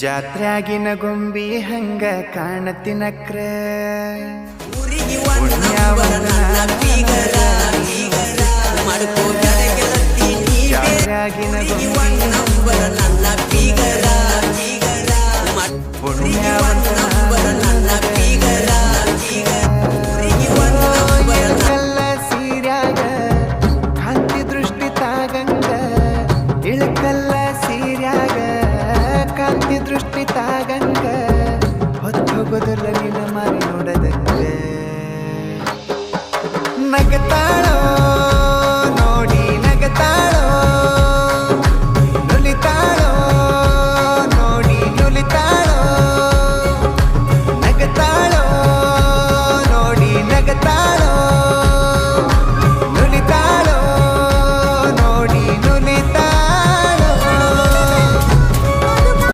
ಜಾತ್ರ್ಯಾಗಿನ ಗೊಂಬಿ ಹಂಗ ಕಾಣತಿನಕ್ರ ಜಾತ್ರ್ಯಾಗಿನ ಇಳಕಲ್ಲ ಸೀರ್ಯಾಗ ಕಾಂತಿ ದೃಷ್ಟಿ ತಾಗಂಗ ಇಳಕಲ್ಲ ಸೀರ್ಯಾಗ ಕಾಂತಿ ದೃಷ್ಟಿ ತಾಗಂಗ